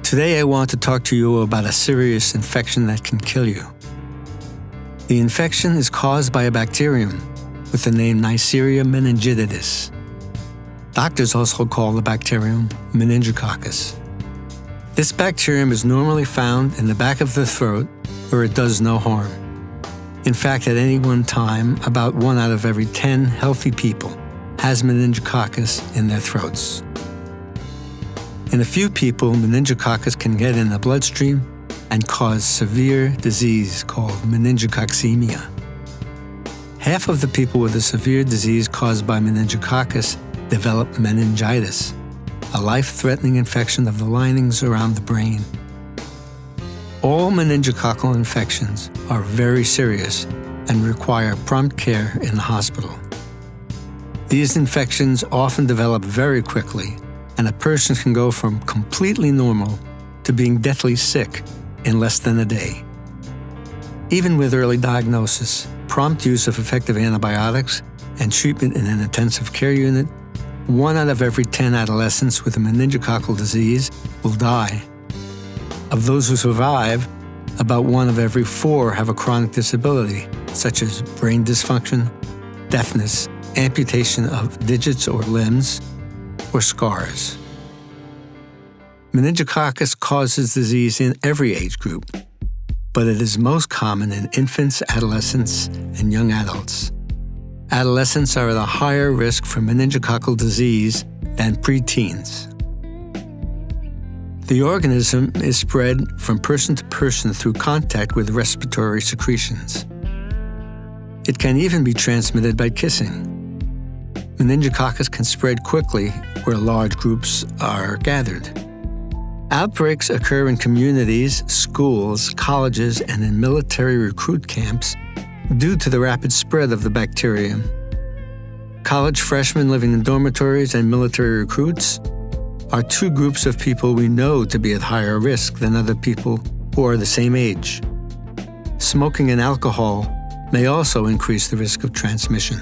Today I want to talk to you about a serious infection that can kill you. The infection is caused by a bacterium with the name Neisseria meningitidis. Doctors also call the bacterium Meningococcus. This bacterium is normally found in the back of the throat where it does no harm. In fact, at any one time, about 1 out of every 10 healthy people has meningococcus in their throats. In a few people, meningococcus can get in the bloodstream and cause severe disease called meningococcemia. Half of the people with a severe disease caused by meningococcus develop meningitis, a life-threatening infection of the linings around the brain. All meningococcal infections are very serious and require prompt care in the hospital. These infections often develop very quickly, and a person can go from completely normal to being deathly sick in less than a day. Even with early diagnosis, prompt use of effective antibiotics, and treatment in an intensive care unit, 1 out of every 10 adolescents with a meningococcal disease will die. Of those who survive, about 1 of every 4 have a chronic disability, such as brain dysfunction, deafness, amputation of digits or limbs, or scars. Meningococcus causes disease in every age group, but it is most common in infants, adolescents, and young adults. Adolescents are at a higher risk for meningococcal disease than preteens. The organism is spread from person to person through contact with respiratory secretions. It can even be transmitted by kissing. Meningococcus can spread quickly where large groups are gathered. Outbreaks occur in communities, schools, colleges, and in military recruit camps due to the rapid spread of the bacterium. College freshmen living in dormitories and military recruits are 2 groups of people we know to be at higher risk than other people who are the same age. Smoking and alcohol may also increase the risk of transmission.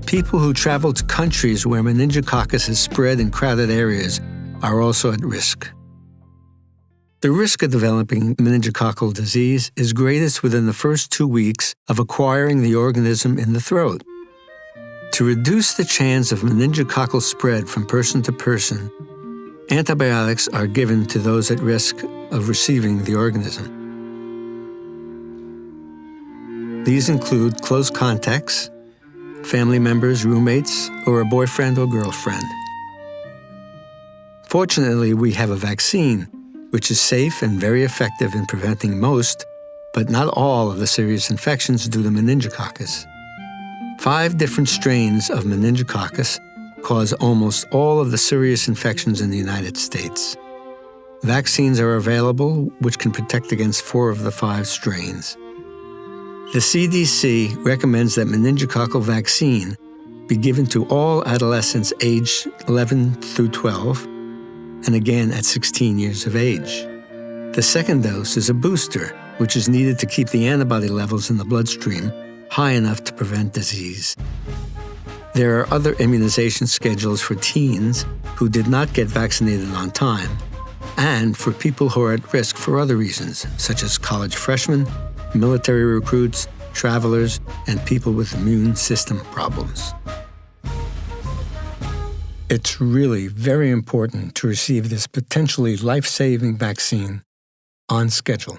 People who travel to countries where meningococcus is spread in crowded areas are also at risk. The risk of developing meningococcal disease is greatest within the first 2 weeks of acquiring the organism in the throat. To reduce the chance of meningococcal spread from person to person, antibiotics are given to those at risk of receiving the organism. These include close contacts, family members, roommates, or a boyfriend or girlfriend. Fortunately, we have a vaccine, which is safe and very effective in preventing most, but not all, of the serious infections due to meningococcus. 5 different strains of meningococcus cause almost all of the serious infections in the United States. Vaccines are available, which can protect against 4 of the 5 strains. The CDC recommends that meningococcal vaccine be given to all adolescents aged 11 through 12, and again at 16 years of age. The second dose is a booster, which is needed to keep the antibody levels in the bloodstream high enough to prevent disease. There are other immunization schedules for teens who did not get vaccinated on time, and for people who are at risk for other reasons, such as college freshmen, military recruits, travelers, and people with immune system problems. It's really very important to receive this potentially life-saving vaccine on schedule.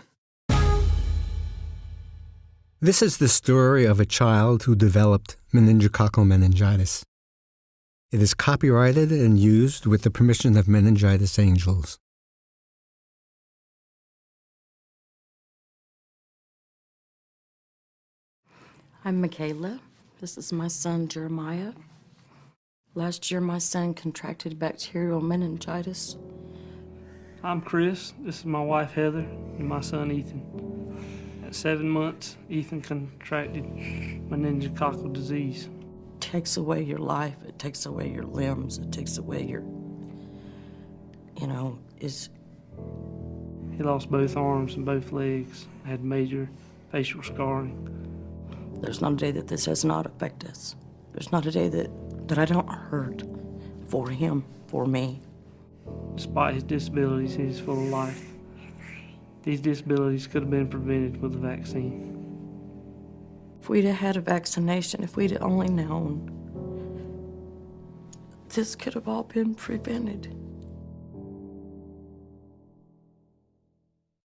This is the story of a child who developed meningococcal meningitis. It is copyrighted and used with the permission of Meningitis Angels. I'm Michaela. This is my son, Jeremiah. Last year, my son contracted bacterial meningitis. I'm Chris. This is my wife, Heather, and my son, Ethan. At 7 months, Ethan contracted meningococcal disease. It takes away your life. It takes away your limbs. It takes away your, He lost both arms and both legs, had major facial scarring. There's not a day that this does not affect us. There's not a day that I don't hurt for him, for me. Despite his disabilities, he is full of life. These disabilities could have been prevented with a vaccine. If we'd have had a vaccination, if we'd only known, this could have all been prevented.